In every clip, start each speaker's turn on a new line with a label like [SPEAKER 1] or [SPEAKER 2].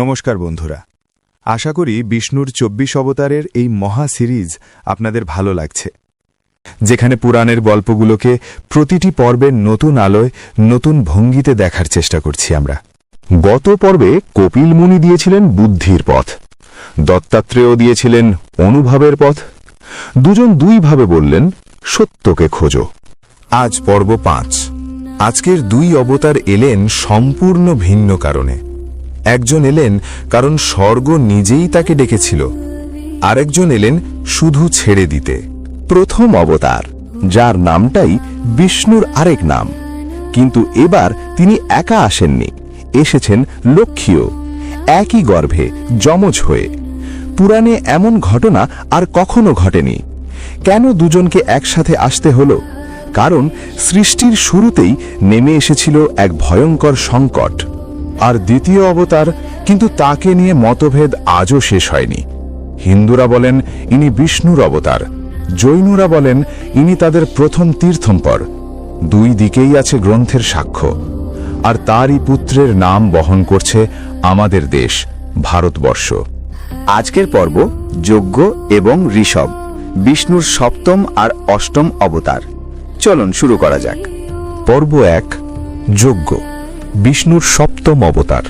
[SPEAKER 1] নমস্কার বন্ধুরা, আশা করি বিষ্ণুর ২৪ অবতারের এই মহা সিরিজ আপনাদের ভালো লাগছে, যেখানে পুরাণের গল্পগুলোকে প্রতিটি পর্বের নতুন আলোয় নতুন ভঙ্গিতে দেখার চেষ্টা করছি আমরা।
[SPEAKER 2] গত পর্বে কপিল মুনি দিয়েছিলেন বুদ্ধির পথ, দত্তাত্রেয় দিয়েছিলেন অনুভবের পথ। দুজন দুইভাবে বললেন সত্যকে খোঁজো।
[SPEAKER 1] আজ পর্ব ৫। আজকের দুই অবতার এলেন সম্পূর্ণ ভিন্ন কারণে। একজন এলেন কারণ স্বর্গ নিজেই তাকে ডেকেছিল, আরেকজন এলেন শুধু ছেড়ে দিতে।
[SPEAKER 2] প্রথম অবতার, যার নামটাই বিষ্ণুর আরেক নাম, কিন্তু এবার তিনি একা আসেননি, এসেছেন লক্ষ্মীও, একই গর্ভে যমজ হয়ে। পুরাণে এমন ঘটনা আর কখনো ঘটেনি। কেন দুজনকে একসাথে আসতে হলো? কারণ সৃষ্টির শুরুতেই নেমে এসেছিল এক ভয়ঙ্কর সংকট। আর দ্বিতীয় অবতার, কিন্তু তাকে নিয়ে মতভেদ আজও শেষ হয়নি। হিন্দুরা বলেন ইনি বিষ্ণুর অবতার, জৈনরা বলেন ইনি তাদের প্রথম তীর্থঙ্কর। দুই দিকেই আছে গ্রন্থের সাক্ষ্য, আর তারই পুত্রের নাম বহন করছে আমাদের দেশ, ভারতবর্ষ।
[SPEAKER 3] আজকের পর্ব যজ্ঞ এবং ঋষভ, বিষ্ণুর সপ্তম আর অষ্টম অবতার। চলুন শুরু করা যাক।
[SPEAKER 2] পর্ব ১, যজ্ঞ, বিষ্ণুর সপ্তম অবতার।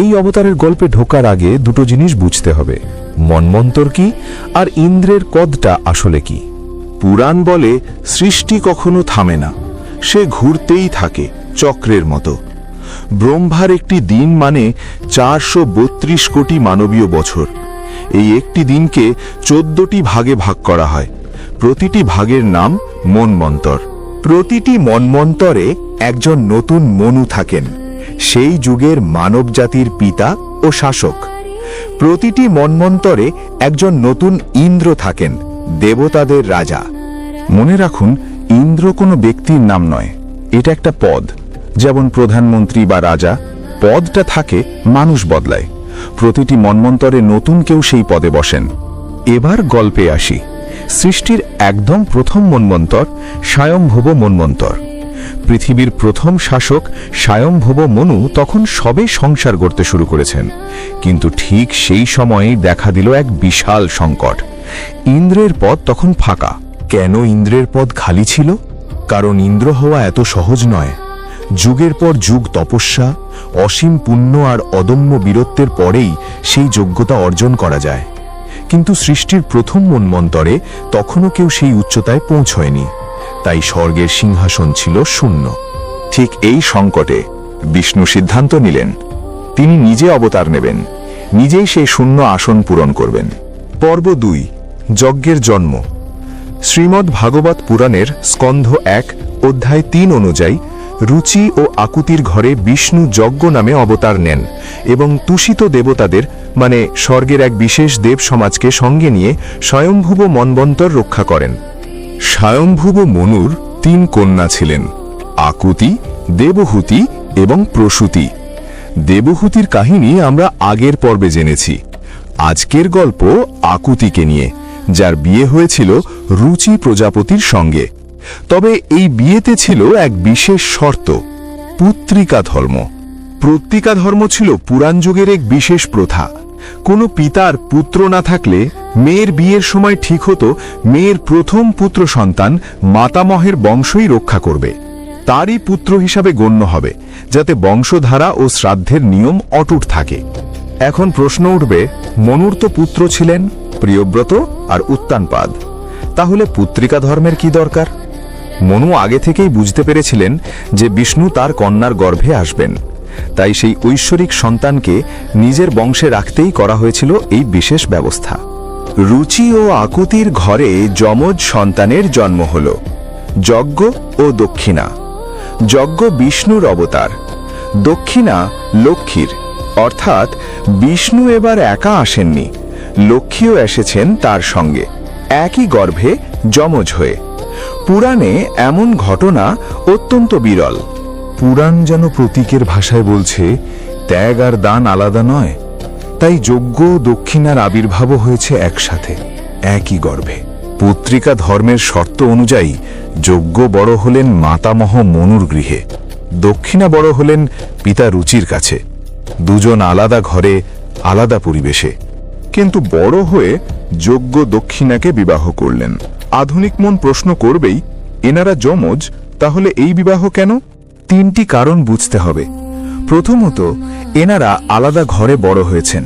[SPEAKER 2] এই অবতারের গল্পে ঢোকার আগে দুটো জিনিস বুঝতে হবে: মন্বন্তর কি আর ইন্দ্রের কদটা আসলে কি। পুরাণ বলে সৃষ্টি কখনো থামে না, সে ঘুরতেই থাকে চক্রের মতো। ব্রহ্মার একটি দিন মানে ৪৩২ কোটি মানবীয় বছর। এই একটি দিনকে ১৪টি ভাগে ভাগ করা হয়, প্রতিটি ভাগের নাম মন্বন্তর। প্রতিটি মন্বন্তরে একজন নতুন মনু থাকেন, সেই যুগের মানবজাতির পিতা ও শাসক। প্রতিটি মন্বন্তরে একজন নতুন ইন্দ্র থাকেন, দেবতাদের রাজা। মনে রাখুন, ইন্দ্র কোনো ব্যক্তির নাম নয়, এটা একটা পদ। যেমন প্রধানমন্ত্রী বা রাজা, পদটা থাকে, মানুষ বদলায়। প্রতিটি মন্বন্তরে নতুন কেউ সেই পদে বসেন। এবার গল্পে আসি। সৃষ্টির একদম প্রথম মন্বন্তর স্বয়ম্ভুব মন্বন্তর। পৃথিবীর প্রথম শাসক স্বয়ম্ভুব মনু তখন সবে সংসার গড়তে শুরু করেছেন, কিন্তু ঠিক সেই সময়েই দেখা দিল এক বিশাল সংকট। ইন্দ্রের পদ তখন ফাঁকা। কেন ইন্দ্রের পদ খালি ছিল? কারণ ইন্দ্র হওয়া এত সহজ নয়। যুগের পর যুগ তপস্যা, অসীম পুণ্য আর অদম্য বীরত্বের পরেই সেই যোগ্যতা অর্জন করা যায়। কিন্তু সৃষ্টির প্রথম মন্বন্তরে তখনও কেউ সেই উচ্চতায় পৌঁছয়নি, তাই স্বর্গের সিংহাসন ছিল শূন্য। ঠিক এই সংকটে বিষ্ণু সিদ্ধান্ত নিলেন, তিনি নিজে অবতার নেবেন, নিজেই সেই শূন্য আসন পূরণ করবেন। পর্ব ২, যজ্ঞের জন্ম। শ্রীমদ্ ভাগবত পুরাণের স্কন্ধ ১, অধ্যায় ৩ অনুযায়ী রুচি ও আকুতির ঘরে বিষ্ণু যজ্ঞ নামে অবতার নেন এবং তুষিত দেবতাদের মানে স্বর্গের এক বিশেষ দেব সমাজকে সঙ্গে নিয়ে স্বয়ম্ভুব মন্বন্তর রক্ষা করেন। স্বয়ম্ভুব মনুর ৩ কন্যা ছিলেন: আকুতি, দেবহূতি এবং প্রসূতি। দেবহূতির কাহিনী আমরা আগের পর্বে জেনেছি। আজকের গল্প আকুতিকে নিয়ে, যার বিয়ে হয়েছিল রুচি প্রজাপতির সঙ্গে। তবে এই বিয়েতে ছিল এক বিশেষ শর্ত: পুত্রিকা ধর্ম। পুত্রিকা ধর্ম ছিল পুরাণ যুগের এক বিশেষ প্রথা। কোনো পিতার পুত্র না থাকলে মেয়ের বিয়ের সময় ঠিক হতো মেয়ের প্রথম পুত্র সন্তান মাতামহের বংশই রক্ষা করবে, তারই পুত্র হিসাবে গণ্য হবে, যাতে বংশধারা ও শ্রাদ্ধের নিয়ম অটুট থাকে। এখন প্রশ্ন উঠবে, মনুর তো পুত্র ছিলেন প্রিয়ব্রত আর উত্তানপাদ, তাহলে পুত্রিকা ধর্মের কি দরকার? মনু আগে থেকেই বুঝতে পেরেছিলেন যে বিষ্ণু তার কন্যার গর্ভে আসবেন, তাই সেই ঐশ্বরিক সন্তানকে নিজের বংশে রাখতেই করা হয়েছিল এই বিশেষ ব্যবস্থা। রুচি ও আকুতির ঘরে যমজ সন্তানের জন্ম হল। যজ্ঞ ও দক্ষিণা। যজ্ঞ বিষ্ণুর অবতার, দক্ষিণা লক্ষ্মীর। অর্থাৎ বিষ্ণু এবার একা আসেননি, লক্ষ্মীও এসেছেন তার সঙ্গে, একই গর্ভে যমজ হয়ে। পুরাণে এমন ঘটনা অত্যন্ত বিরল। পুরাণ যেন প্রতীকের ভাষায় বলছে, ত্যাগ আর দান আলাদা নয়। তাই যজ্ঞ ও দক্ষিণার আবির্ভাবও হয়েছে একসাথে, একই গর্ভে। পুত্রিকা ধর্মের শর্ত অনুযায়ী যজ্ঞ বড় হলেন মাতামহ মনুর গৃহে, দক্ষিণা বড় হলেন পিতা রুচির কাছে।
[SPEAKER 1] দুজন আলাদা ঘরে, আলাদা পরিবেশে। কিন্তু বড় হয়ে যজ্ঞ দক্ষিণাকে বিবাহ করলেন। আধুনিক মন প্রশ্ন করবেই, এনারা যমজ, তাহলে এই বিবাহ কেন? 3টি কারণ বুঝতে হবে। প্রথমত, এনারা আলাদা ঘরে বড় হয়েছেন।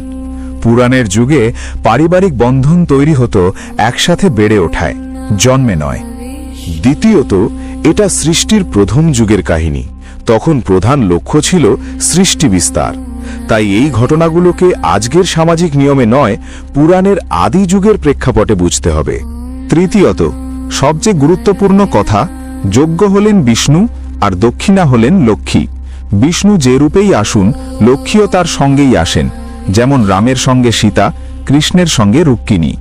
[SPEAKER 1] পুরাণের যুগে পারিবারিক বন্ধন তৈরি হতো একসাথে বেড়ে ওঠায়, জন্মে নয়। দ্বিতীয়ত, এটা সৃষ্টির প্রথম যুগের কাহিনী। তখন প্রধান লক্ষ্য ছিল সৃষ্টি বিস্তার। তাই এই ঘটনাগুলোকে আজকের সামাজিক নিয়মে নয়, পুরাণের আদি যুগের প্রেক্ষাপটে বুঝতে হবে। তৃতীয়ত, সবচেয়ে গুরুত্বপূর্ণ কথা, যজ্ঞ হলেন বিষ্ণু আর দক্ষিণা হলেন লক্ষ্মী। বিষ্ণু যে রূপেই আসুন, লক্ষ্মীও তার সঙ্গেই আসেন, যেমন রামের সঙ্গে সীতা, কৃষ্ণের সঙ্গে রুক্মিণী।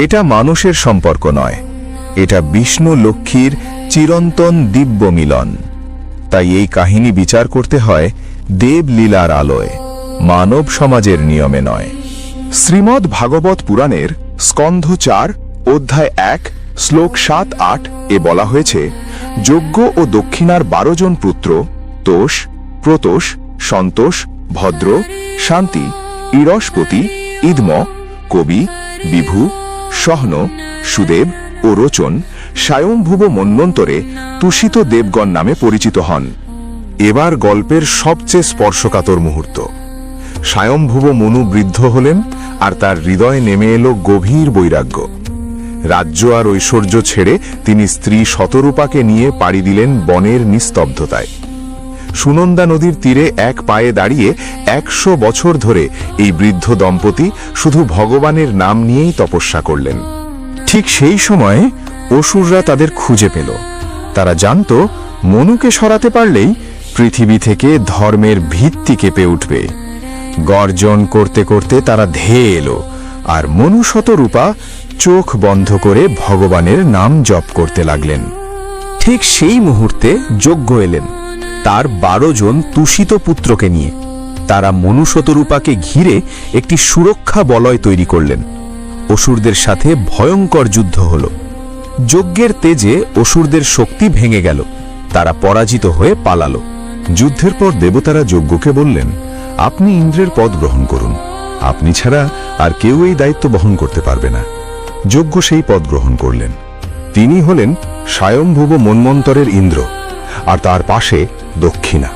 [SPEAKER 1] এটা মানুষের সম্পর্ক নয়, এটা বিষ্ণু লক্ষ্মীর চিরন্তন দিব্য মিলন। তাই এই কাহিনী বিচার করতে হয় দেবলীলার আলোয়, মানব সমাজের নিয়মে নয়। শ্রীমদ্ ভাগবত পুরাণের স্কন্ধ 4 অধ্যায় 1 শ্লোক 7-8 এ বলা হয়েছে, যজ্ঞ ও দক্ষিণার 12 জন পুত্র তোষ, প্রতোষ, সন্তোষ, ভদ্র, শান্তি, ইরস্পতি, ইদম, কবি, বিভু, সহন, সুদেব ও রোচন স্বয়ংভুব মন্বন্তরে তুষিত দেবগণ নামে পরিচিত হন। এবার গল্পের সবচেয়ে স্পর্শকাতর মুহূর্ত। স্বয়ংভুব মনু বৃদ্ধ হলেন, আর তার হৃদয়ে নেমে এলো গভীর বৈরাগ্য। রাজ্য আর ঐশ্বর্য ছেড়ে তিনি স্ত্রী শতরূপাকে নিয়ে পাড়ি দিলেন বনের নিস্তব্ধতায়। সুনন্দা নদীর তীরে এক পায়ে দাঁড়িয়ে 100 বছর ধরে এই বৃদ্ধ দম্পতি শুধু ভগবানের নাম নিয়েই তপস্যা করলেন। ঠিক সেই সময়ে অসুররা তাদের খুঁজে পেল। তারা জানত, মনুকে সরাতে পারলেই পৃথিবী থেকে ধর্মের ভিত্তি কেঁপে উঠবে। গর্জন করতে করতে তারা ধেয়ে এলো, আর মনু শতরূপা চোখ বন্ধ করে ভগবানের নাম জপ করতে লাগলেন। ঠিক সেই মুহূর্তে যজ্ঞ এলেন, তার 12 জন তুষিত পুত্রকে নিয়ে। তারা মনু শতরূপাকে ঘিরে একটি সুরক্ষা বলয় তৈরি করলেন। অসুরদের সাথে ভয়ঙ্কর যুদ্ধ হল। যজ্ঞের তেজে অসুরদের শক্তি ভেঙে গেল, তারা পরাজিত হয়ে পালালো। যুদ্ধের পর দেবতারা যজ্ঞকে বললেন, আপনি ইন্দ্রের পদ গ্রহণ করুন, আপনি ছাড়া আর কেউ এই দায়িত্ব বহন করতে পারবে না। যজ্ঞ সেই পদ গ্রহণ করলেন। তিনি হলেন স্বয়ংভুব মন্বন্তরের ইন্দ্র, আর তার পাশে দক্ষিণা,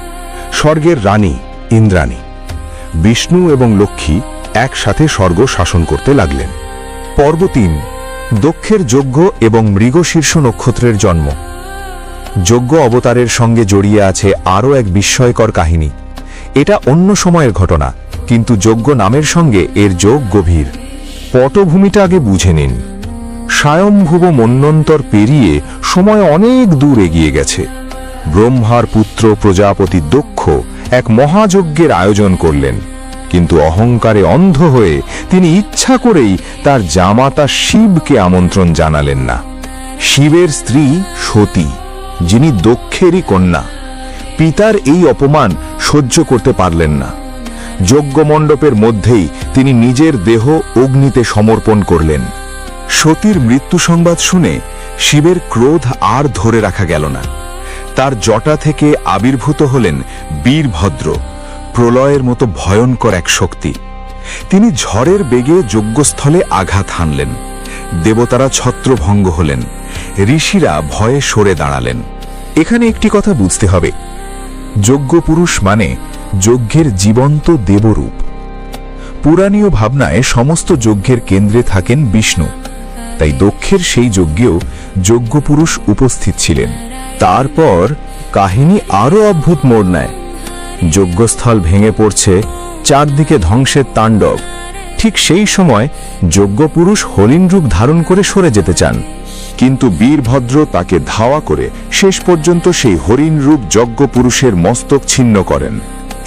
[SPEAKER 1] স্বর্গের রানী ইন্দ্রাণী। বিষ্ণু এবং লক্ষ্মী একসাথে স্বর্গ শাসন করতে লাগলেন। পর্ব 3, দক্ষের যজ্ঞ এবং মৃগশীর্ষ নক্ষত্রের জন্ম। যজ্ঞ অবতারের সঙ্গে জড়িয়ে আছে আরও এক বিস্ময়কর কাহিনী। এটা অন্য সময়ের ঘটনা, কিন্তু যজ্ঞ নামের সঙ্গে এর যোগ গভীর। পটভূমিটা আগে বুঝে নিন। স্বয়ংভুব মন্বন্তর পেরিয়ে সময় অনেক দূর এগিয়ে গেছে। ব্রহ্মার পুত্র প্রজাপতি দক্ষ এক মহাযজ্ঞের আয়োজন করলেন, কিন্তু অহংকারে অন্ধ হয়ে তিনি ইচ্ছা করেই তার জামাতা শিবকে আমন্ত্রণ জানালেন না। শিবের স্ত্রী সতী, যিনি দক্ষেরই কন্যা, পিতার এই অপমান সহ্য করতে পারলেন না। যজ্ঞমণ্ডপের মধ্যেই তিনি নিজের দেহ অগ্নিতে সমর্পণ করলেন। সতীর মৃত্যু সংবাদ শুনে শিবের ক্রোধ আর ধরে রাখা গেল না। তার জটা থেকে আবির্ভূত হলেন বীরভদ্র, প্রলয়ের মতো ভয়ঙ্কর এক শক্তি। তিনি ঝড়ের বেগে যজ্ঞস্থলে আঘাত হানলেন। দেবতারা ছত্রভঙ্গ হলেন, ঋষিরা ভয়ে সরে দাঁড়ালেন। এখানে একটি কথা বুঝতে হবে, যজ্ঞপুরুষ মানে যজ্ঞের জীবন্ত দেবরূপ। পুরাণীয় ভাবনায় সমস্ত যজ্ঞের কেন্দ্রে থাকেন বিষ্ণু, তাই দক্ষের সেই যজ্ঞেও যজ্ঞপুরুষ উপস্থিত ছিলেন। তারপর কাহিনী আরও অদ্ভুত মোড় নেয়। যজ্ঞস্থল ভেঙে পড়ছে, চারদিকে ধ্বংসের তাণ্ডব। ঠিক সেই সময় যজ্ঞপুরুষ হরিণ রূপ ধারণ করে সরে যেতে চান, কিন্তু বীরভদ্র তাকে ধাওয়া করে শেষ পর্যন্ত সেই হরিণ রূপ যজ্ঞপুরুষের মস্তক ছিন্ন করেন।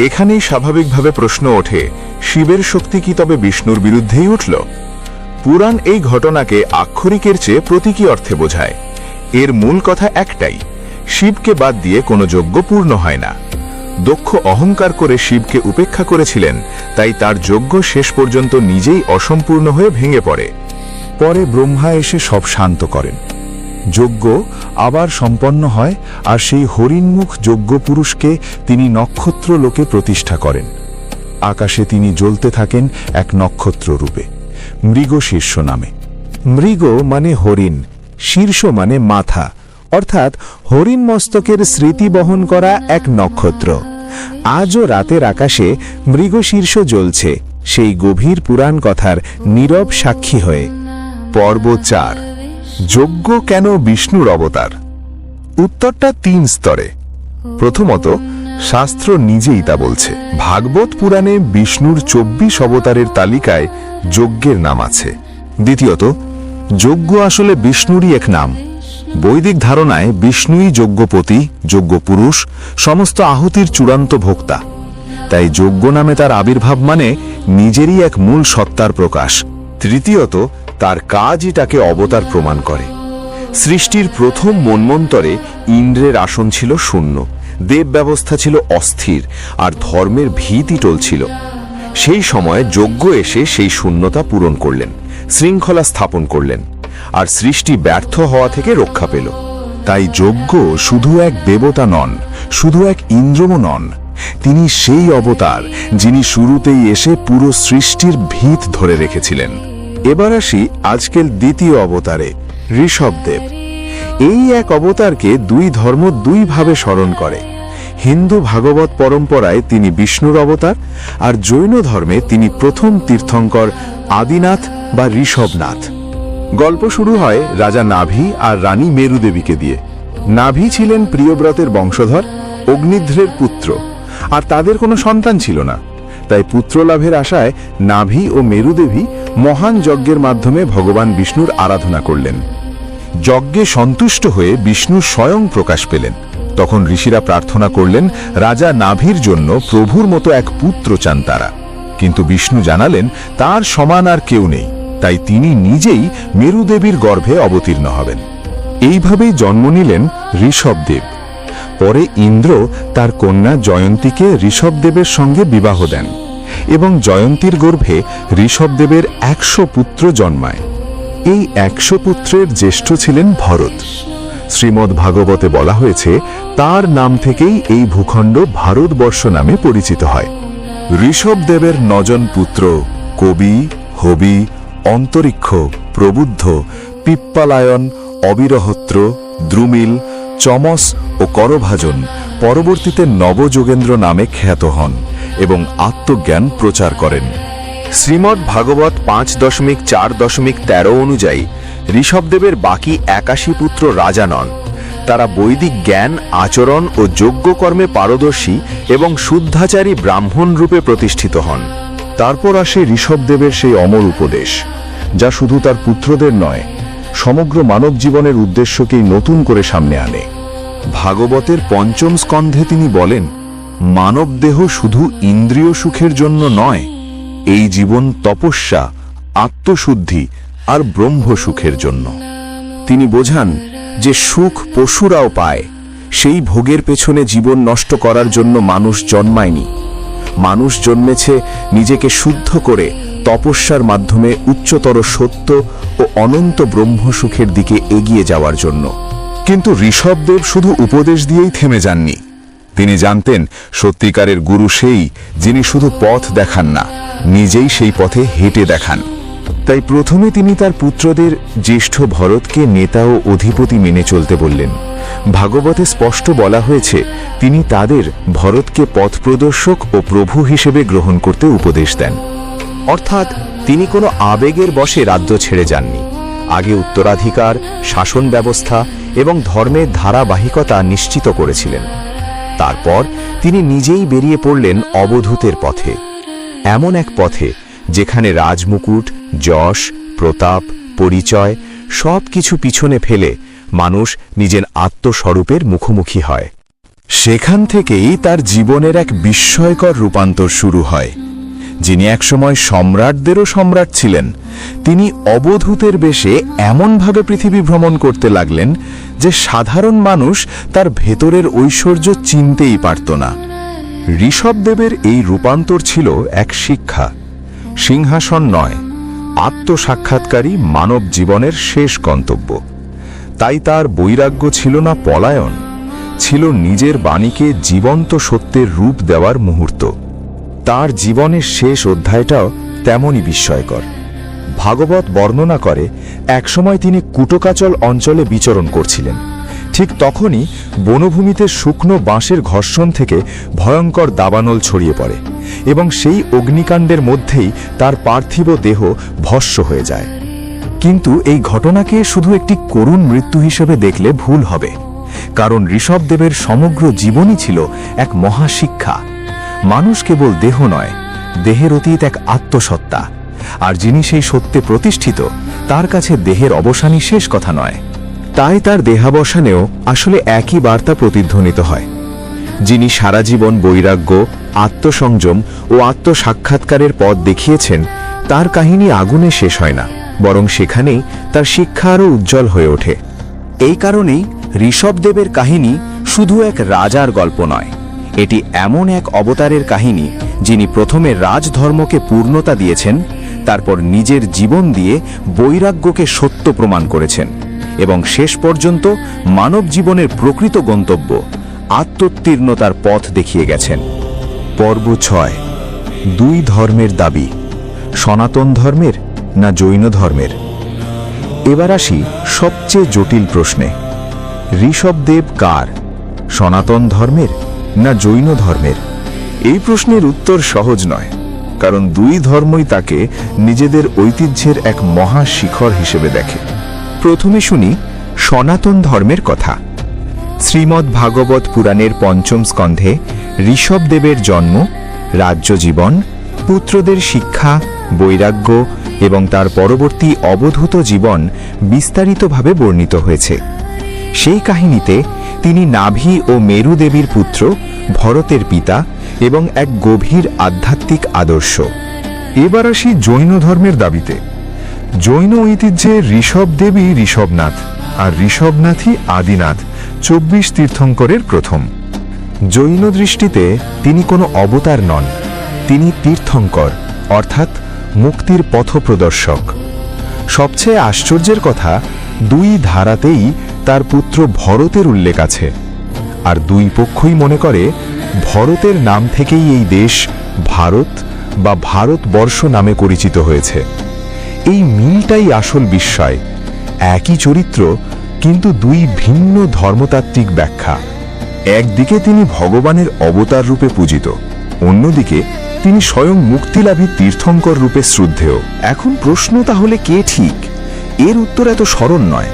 [SPEAKER 1] এখানেই স্বাভাবিকভাবে প্রশ্ন ওঠে, শিবের শক্তি কি তবে বিষ্ণুর বিরুদ্ধেই উঠল? পুরাণ এই ঘটনাকে আক্ষরিকের চেয়ে প্রতীকী অর্থে বোঝায়। এর মূল কথা একটাই, শিবকে বাদ দিয়ে কোনো যজ্ঞ পূর্ণ হয় না। দক্ষ অহংকার করে শিবকে উপেক্ষা করেছিলেন, তাই তার যজ্ঞ শেষ পর্যন্ত নিজেই অসম্পূর্ণ হয়ে ভেঙে পড়ে। পরে ব্রহ্মা এসে সব শান্ত করেন। যজ্ঞ আবার সম্পন্ন হয়, আর সেই হরিণমুখ যজ্ঞপুরুষকে তিনি নক্ষত্র লোকে প্রতিষ্ঠা করেন। আকাশে তিনি জ্বলতে থাকেন এক নক্ষত্র রূপে, মৃগশীর্ষ নামে। মৃগ মানে হরিণ, শীর্ষ মানে মাথা, অর্থাৎ হরিণ মস্তকের স্মৃতি বহন করা এক নক্ষত্র। আজও রাতের আকাশে মৃগশীর্ষ জ্বলছে সেই গভীর পুরাণ কথার নীরব সাক্ষী হয়ে।
[SPEAKER 2] পর্ব 4, যজ্ঞ কেন বিষ্ণুর অবতার? উত্তরটা 3 স্তরে। প্রথমত, শাস্ত্র নিজেই তা বলছে। ভাগবত পুরাণে বিষ্ণুর 24 অবতারের তালিকায় যজ্ঞের নাম আছে। দ্বিতীয়ত, যজ্ঞ আসলে বিষ্ণুরই এক নাম। বৈদিক ধারণায় বিষ্ণুই যজ্ঞপতি, যজ্ঞপুরুষ, সমস্ত আহুতির চূড়ান্ত ভোক্তা। তাই যজ্ঞ নামে তার আবির্ভাব মানে নিজেরই এক মূল সত্তার প্রকাশ। তৃতীয়ত, তার কাজই তাকে অবতার প্রমাণ করে। সৃষ্টির প্রথম মন্বন্তরে ইন্দ্রের আসন ছিল শূন্য, দেব ব্যবস্থা ছিল অস্থির, আর ধর্মের ভীতি টলছিল। সেই সময় যজ্ঞ এসে সেই শূন্যতা পূরণ করলেন, শৃঙ্খলা স্থাপন করলেন, আর সৃষ্টি ব্যর্থ হওয়া থেকে রক্ষা পেল।
[SPEAKER 1] তাই যজ্ঞ শুধু এক দেবতা নন, শুধু এক ইন্দ্রও নন, তিনি সেই অবতার যিনি শুরুতেই এসে পুরো সৃষ্টির ভিত ধরে রেখেছিলেন। এবার আসি আজকের দ্বিতীয় অবতারে, ঋষভদেব। এই এক অবতারকে দুই ধর্ম দুইভাবে স্মরণ করে। হিন্দু ভাগবত পরম্পরায় তিনি বিষ্ণুর অবতার, আর জৈন ধর্মে তিনি প্রথম তীর্থঙ্কর আদিনাথ বা ঋষভনাথ। গল্প শুরু হয় রাজা নাভি আর রানী মেরুদেবীকে দিয়ে। নাভি ছিলেন প্রিয়ব্রতের বংশধর, অগ্নিধ্রের পুত্র, আর তাদের কোনো সন্তান ছিল না। তাই পুত্রলাভের আশায় নাভি ও মেরুদেবী মহান যজ্ঞের মাধ্যমে ভগবান বিষ্ণুর আরাধনা করলেন। যজ্ঞে সন্তুষ্ট হয়ে বিষ্ণু স্বয়ং প্রকাশ পেলেন। তখন ঋষিরা প্রার্থনা করলেন রাজা নাভির জন্য প্রভুর মতো এক পুত্র চান তারা। কিন্তু বিষ্ণু জানালেন তার সমান আর কেউ নেই, তাই তিনি নিজেই মেরুদেবীর গর্ভে অবতীর্ণ হবেন। এইভাবেই জন্ম নিলেন ঋষভদেব। পরে ইন্দ্র তার কন্যা জয়ন্তীকে ঋষভদেবের সঙ্গে বিবাহ দেন এবং জয়ন্তীর গর্ভে ঋষভদেবের 100 পুত্র জন্মায়। এই 100 পুত্রের জ্যেষ্ঠ ছিলেন ভরত। শ্রীমদ্ ভাগবতে বলা হয়েছে তার নাম থেকেই এই ভূখণ্ড ভারতবর্ষ নামে পরিচিত হয়। ঋষভদেবের 9 জন পুত্র কবি, হবি, অন্তরিক্ষ, প্রবুদ্ধ, পিপ্পালায়ন, অবিরহত্র, দ্রুমিল, চমস ও করভাজন পরবর্তীতে নবযোগেন্দ্র নামে খ্যাত হন এবং আত্মজ্ঞান প্রচার করেন।
[SPEAKER 3] শ্রীমদ্ ভাগবত 5.4.13 অনুযায়ী ঋষভদেবের বাকি 81 পুত্র রাজা নন। তারা বৈদিক জ্ঞান, আচরণ ও যজ্ঞকর্মে পারদর্শী এবং শুদ্ধাচারী ব্রাহ্মণ রূপে প্রতিষ্ঠিত হন।
[SPEAKER 1] তারপর আসে ঋষভদেবের সেই অমর উপদেশ, যা শুধু তার পুত্রদের নয়, সমগ্র মানব জীবনের উদ্দেশ্যকেই নতুন করে সামনে আনে। ভাগবতের 5ম স্কন্ধে তিনি বলেন, মানব দেহ শুধু ইন্দ্রিয় সুখের জন্য নয়, এই জীবন তপস্যা, আত্মশুদ্ধি আর ব্রহ্ম সুখের জন্য। তিনি বোঝান যে সুখ পশুরাও পায়, সেই ভোগের পেছনে জীবন নষ্ট করার জন্য মানুষ জন্মায়নি। মানুষ জন্মেছে নিজেকে শুদ্ধ করে তপস্যার মাধ্যমে উচ্চতর সত্য ও অনন্ত ব্রহ্ম সুখের দিকে এগিয়ে যাওয়ার জন্য। কিন্তু ঋষভদেব শুধু উপদেশ দিয়েই থেমে যাননি। তিনি জানতেন সত্যিকারের গুরু সেই যিনি শুধু পথ দেখান না, নিজেই সেই পথে হেঁটে দেখান। তাই প্রথমে তিনি তার পুত্রদের জ্যেষ্ঠ ভরতকে নেতা ও অধিপতি মেনে চলতে বললেন। ভাগবতে স্পষ্ট বলা হয়েছে তিনি তাদের ভরতকে পথ প্রদর্শক ও প্রভু হিসেবে গ্রহণ করতে উপদেশ দেন।
[SPEAKER 3] অর্থাৎ তিনি কোনো আবেগের বশে রাজ্য ছেড়ে যাননি। আগে উত্তরাধিকার, শাসন ব্যবস্থা এবং ধর্মের ধারাবাহিকতা নিশ্চিত করেছিলেন। তারপর তিনি নিজেই বেরিয়ে পড়লেন অবধূতের পথে, এমন এক পথে যেখানে রাজমুকুট, যশ, প্রতাপ, পরিচয় সব কিছু পিছনে ফেলে মানুষ নিজের আত্মস্বরূপের মুখোমুখি হয়।
[SPEAKER 1] সেখান থেকেই তার জীবনের এক বিস্ময়কর রূপান্তর শুরু হয়। যিনি একসময় সম্রাটদেরও সম্রাট ছিলেন, তিনি অবধূতের বেশে এমনভাবে পৃথিবী ভ্রমণ করতে লাগলেন যে সাধারণ মানুষ তার ভেতরের ঐশ্বর্য চিনতেই পারত না। ঋষভদেবের এই রূপান্তর ছিল এক শিক্ষা। সিংহাসন নয়, আত্মসাক্ষাৎকারী মানব জীবনের শেষ গন্তব্য। তাই তার বৈরাগ্য ছিল না পলায়ন, ছিল নিজের বাণীকে জীবন্ত সত্যের রূপ দেওয়ার মুহূর্ত।
[SPEAKER 3] তার জীবনের শেষ অধ্যায়টাও তেমনই বিস্ময়কর। ভাগবত বর্ণনা করে একসময় তিনি কুটকাচল অঞ্চলে বিচরণ করছিলেন। ঠিক তখনই বনভূমিতে শুকনো বাঁশের ঘর্ষণ থেকে ভয়ঙ্কর দাবানল ছড়িয়ে পড়ে এবং সেই অগ্নিকাণ্ডের মধ্যেই তার পার্থিব দেহ ভস্ম হয়ে যায়। কিন্তু এই ঘটনাকে শুধু একটি করুণ মৃত্যু হিসেবে দেখলে ভুল হবে, কারণ ঋষভদেবের সমগ্র জীবনই ছিল এক মহাশিক্ষা। মানুষ কেবল দেহ নয়, দেহের অতীত এক আত্মসত্তা, আর যিনি সেই সত্যে প্রতিষ্ঠিত তার কাছে দেহের অবসানই শেষ কথা নয়। তাই তার দেহাবসানেও আসলে একই বার্তা প্রতিধ্বনিত হয়। যিনি সারা জীবন বৈরাগ্য, আত্মসংযম ও আত্মসাক্ষাৎকারের পথ দেখিয়েছেন, তার কাহিনী আগুনে শেষ হয় না, বরং সেখানেই তার শিক্ষা আরও উজ্জ্বল হয়ে ওঠে। এই কারণেই ঋষভদেবের কাহিনী শুধু এক রাজার গল্প নয়, এটি এমন এক অবতারের কাহিনী যিনি প্রথমে রাজধর্মকে পূর্ণতা দিয়েছেন, তারপর নিজের জীবন দিয়ে বৈরাগ্যকে সত্য প্রমাণ করেছেন এবং শেষ পর্যন্ত মানব জীবনের প্রকৃত গন্তব্য আত্মোত্তীর্ণতার পথ দেখিয়ে গেছেন। পর্ব 6। দুই ধর্মের দাবি, সনাতন ধর্মের না জৈন ধর্মের? এবার আসি সবচেয়ে জটিল প্রশ্নে। ঋষভদেব কার, সনাতন ধর্মের না জৈন ধর্মের? এই প্রশ্নের উত্তর সহজ নয়, কারণ দুই ধর্মই তাকে নিজেদের ঐতিহ্যের এক মহা শিখর হিসেবে দেখে। প্রথমে শুনি সনাতন ধর্মের কথা। শ্রীমদ্ ভাগবত পুরাণের পঞ্চম স্কন্ধে ঋষভদেবের জন্ম, রাজ্য জীবন, পুত্রদের শিক্ষা, বৈরাগ্য এবং তার পরবর্তী অবধূত জীবন বিস্তারিতভাবে বর্ণিত হয়েছে। সেই কাহিনীতে তিনি নাভি ও মেরু দেবীর পুত্র, ভরতের পিতা এবং এক গভীর আধ্যাত্মিক আদর্শ।
[SPEAKER 1] এবার আসি জৈন ধর্মের দাবিতে। জৈন ঐতিহ্যে ঋষভদেবী ঋষভনাথ আর ঋষভনাথই আদিনাথ, 24 তীর্থঙ্করের প্রথম।
[SPEAKER 3] জৈন দৃষ্টিতে তিনি কোনো অবতার নন, তিনি তীর্থঙ্কর, অর্থাৎ মুক্তির পথপ্রদর্শক। সবচেয়ে আশ্চর্যের কথা, দুই ধারাতেই তার পুত্র ভরতের উল্লেখ আছে, আর দুই পক্ষই মনে করে ভরতের নাম থেকেই এই দেশ ভারত বা ভারতবর্ষ নামে পরিচিত হয়েছে। এই মিলটাই আসল বিস্ময়। একই চরিত্র, কিন্তু দুই ভিন্ন ধর্মতাত্ত্বিক ব্যাখ্যা। একদিকে তিনি ভগবানের অবতার রূপে পূজিত, অন্যদিকে তিনি স্বয়ং মুক্তিলাভী তীর্থঙ্কর রূপে শ্রদ্ধেয়। এখন প্রশ্ন তাহলে কে ঠিক? এর উত্তর এত সরল নয়।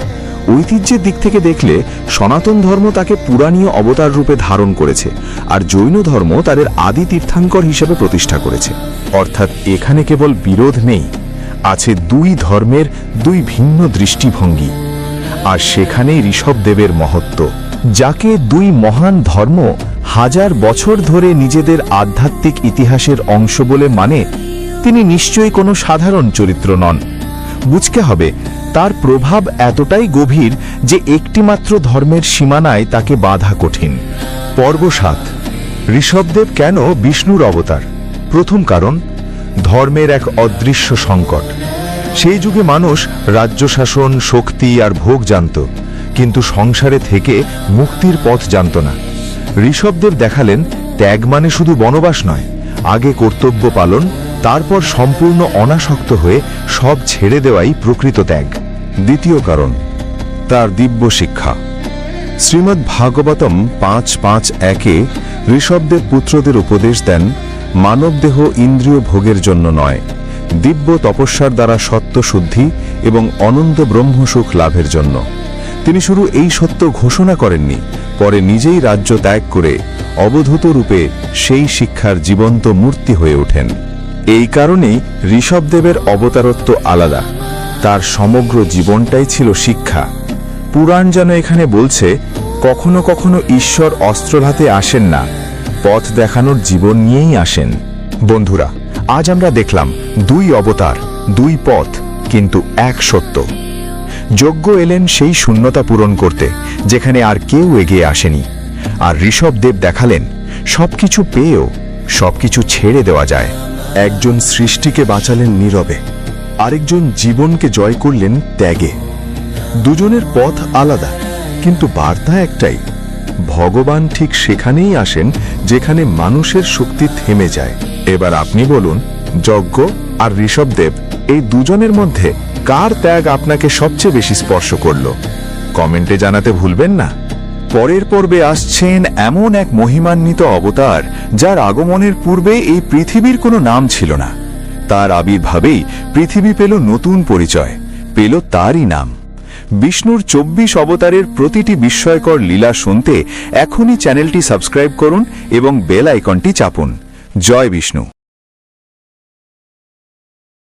[SPEAKER 3] ঐতিহ্যের দিক থেকে দেখলে সনাতন ধর্ম তাকে পুরাণীয় অবতার রূপে ধারণ করেছে, আর জৈন ধর্ম তাদের আদি তীর্থাঙ্কর হিসেবে প্রতিষ্ঠা করেছে। অর্থাৎ এখানে কেবল বিরোধ নেই, আছে দুই ধর্মের দুই ভিন্ন দৃষ্টিভঙ্গি। আর সেখানেই ঋষভদেবের মহত্ব। যাকে দুই মহান ধর্ম হাজার বছর ধরে নিজেদের আধ্যাত্মিক ইতিহাসের অংশ বলে মানে, তিনি নিশ্চয়ই কোনো সাধারণ চরিত্র নন। বুঝতে হবে তার প্রভাব এতটাই গভীর যে একটিমাত্র ধর্মের সীমানায় তাকে বাধা কঠিন।
[SPEAKER 1] পর্ব 7। ঋষভদেব কেন বিষ্ণুর অবতার? প্রথম কারণ, ধর্মের এক অদৃশ্য সংকট। সেই যুগে মানুষ রাজ্য শাসন, শক্তি আর ভোগ জানত, কিন্তু সংসারে থেকে মুক্তির পথ জানত না। ঋষভদেব দেখালেন ত্যাগ মানে শুধু বনবাস নয়, আগে কর্তব্য পালন, তারপর সম্পূর্ণ অনাসক্ত হয়ে সব ছেড়ে দেওয়াই প্রকৃত ত্যাগ। দ্বিতীয় কারণ, তার দিব্য শিক্ষা। শ্রীমদ্ ভাগবতম 5.5.1-এ ঋষভদেব পুত্রদের উপদেশ দেন, মানবদেহ ইন্দ্রিয় ভোগের জন্য নয়, দিব্য তপস্যার দ্বারা সত্য শুদ্ধি এবং অনন্ত ব্রহ্মসুখ লাভের জন্য। তিনি শুধু এই সত্য ঘোষণা করেননি, পরে নিজেই রাজ্য ত্যাগ করে অবধূত রূপে সেই শিক্ষার জীবন্ত মূর্তি হয়ে ওঠেন। এই কারণেই ঋষভদেবের অবতারত্ব আলাদা। তার সমগ্র জীবনটাই ছিল শিক্ষা। পুরাণ যেন এখানে বলছে, কখনো কখনো ঈশ্বর অস্ত্র হাতে আসেন না, পথ দেখানোর জীবন নিয়েই আসেন। বন্ধুরা, আজ আমরা দেখলাম দুই অবতার, দুই পথ, কিন্তু এক সত্য। যজ্ঞ এলেন সেই শূন্যতা পূরণ করতে যেখানে আর কেউ এগিয়ে আসেনি, আর ঋষভদেব দেখালেন সবকিছু পেয়েও সবকিছু ছেড়ে দেওয়া যায়। একজন সৃষ্টিকে বাঁচালেন নীরবে, আরেকজন জীবনকে জয় করলেন ত্যাগে। দুজনের পথ আলাদা, কিন্তু বার্তা একটাই, ভগবান ঠিক সেখানেই আসেন যেখানে মানুষের শক্তি থেমে যায়। এবার আপনি বলুন, যজ্ঞ আর ঋষভদেব এই দুজনের মধ্যে কার ত্যাগ আপনাকে সবচেয়ে বেশি স্পর্শ করল? কমেন্টে জানাতে ভুলবেন না। পরের পর্বে আসছেন এমন এক মহিমান্বিত অবতার যার আগমনের পূর্বে এই পৃথিবীর কোনো নাম ছিল না। তার আবির্ভাবেই পৃথিবী পেল নতুন পরিচয়, পেল তারই নাম। বিষ্ণুর 24 অবতারের প্রতিটি বিস্ময়কর লীলা শুনতে এখনই চ্যানেলটি সাবস্ক্রাইব করুন এবং বেল আইকনটি চাপুন। জয় বিষ্ণু।